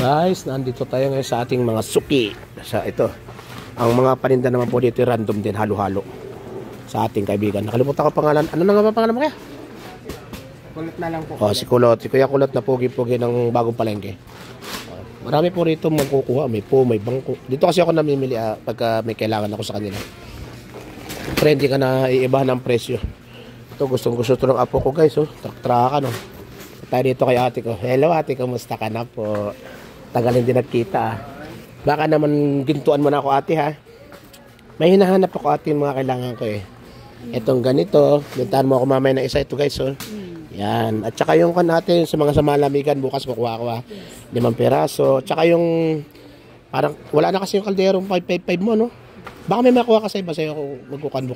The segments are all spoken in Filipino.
Guys, nandito tayo ngayon sa ating mga suki. Sa ito. Ang mga paninda naman po dito random din, halo-halo. Sa ating kaibigan. Nakalimutan ko pangalan. Ano na nga ba pangalan mo kaya? Kulot na lang po. Oh, si Kulot. Si Kuya Kulot na pogi-pogi ng bagong palengke. Marami po rito magkukuha. May po, may bangko. Dito kasi ako namimili pagka may kailangan ako sa kanila. Friendly ka na iibahan ng presyo. Ito, gustong-gusto ito ng apo ko guys. Oh. Trak-trakan oh. Tayo dito kay ate ko. Hello ate, kumusta ka na po? Tagal hindi nagkita. Baka naman gintuan mo na ako ate ha. May hinahanap ako ate yung mga kailangan ko eh. Itong ganito. Bintahan mo ako mamaya ng isa ito guys oh. Yan. At saka yung kan natin sa mga samalamigan bukas kukuha ko ha. 5 peraso. At saka yung parang wala na kasi yung kalderong 555 mo no. Baka may makuha kasi iba sa'yo kung magkukan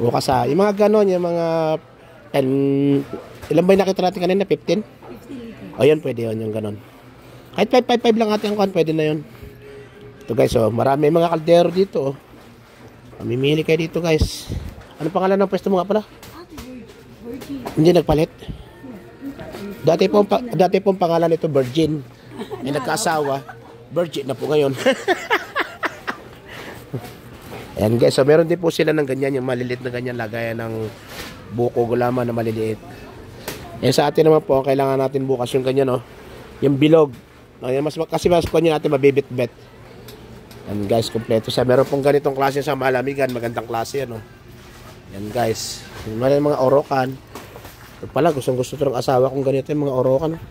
bukas ha. Yung mga ganon, yung mga ilan ba yung nakita natin kanina? 15? O yan, pwede yun yung ganon. Kahit 555 lang ating kuhan, pwede na yun. Ito guys, oh, marami mga kaldero dito. Oh. Mamimili kayo dito guys. Ano pangalan ng pwesto mo nga pala? Hindi nagpalit. Dati pong pangalan nito Virgin. Ay nagkaasawa. Virgin na po ngayon. Ayan guys, so meron din po sila ng ganyan, yung maliliit na ganyan, lagayan ng buko gulaman na maliliit. Yan sa atin naman po, kailangan natin bukas yung ganyan, oh. Yung bilog. Ayan, kasi mas po nyo natin mabibit-bet. Yan guys, kompleto siya. Meron pong ganitong klase sa malamigan, magandang klase yan, oh. Yan guys. Yung mga orokan. Ito pala, gustong-gusto ito ng asawa kung ganito yung mga orokan, oh.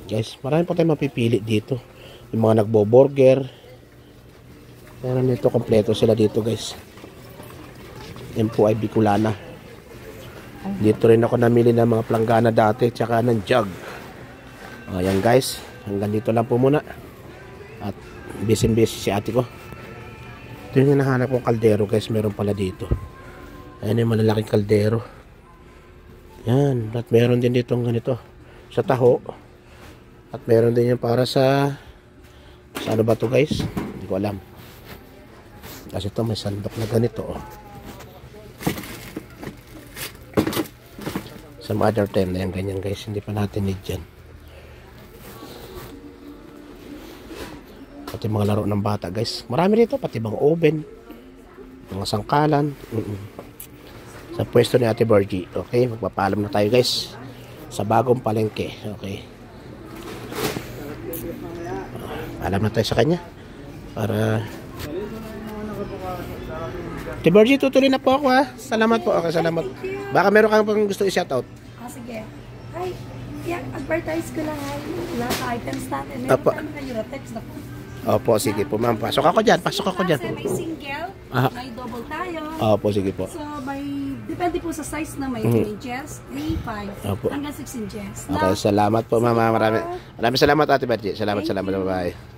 Guys, marami po tayong mapipili dito. Yung mga nagbo-burger. Meron dito, kompleto sila dito guys. Yan po ay Bicolana. Dito rin ako namili ng mga planggana dati, tsaka ng jug. Ayan guys, hanggang dito lang po muna. At busy si ate ko. Ito yung nahanap kong kaldero guys, meron pala dito. Ayan yung malalaking kaldero. Yan, at meron din dito ganito sa taho. At meron din yung para sa ano ba to guys? Hindi ko alam. Kasi ito may sandok na ganito oh. Some other time na yung ganyan guys, hindi pa natin need dyan. Pati mga laro ng bata guys, marami dito, pati mga oven, mga sangkalan. Sa pwesto ni Ate Bergie. Okay, magpapaalam na tayo guys sa bagong palengke. Okay, paalam na tayo sa kanya para Ate Bergie, tutuloy na po ako ha. Salamat po. Okay, salamat. Baka meron kang pang gusto i-shoutout. Sige. Ay, advertise ko lang ay lahat items natin. Meron tayo kayo text na po. Opo, sige po ma'am. Pasok ako dyan. Kasi may single, may double tayo. Opo, sige po. So, depende po sa size na may 2 inches, 3, 5, hanggang 6 inches. Okay, salamat po ma'am. Maraming salamat Ate Bergie. Salamat. Bye-bye.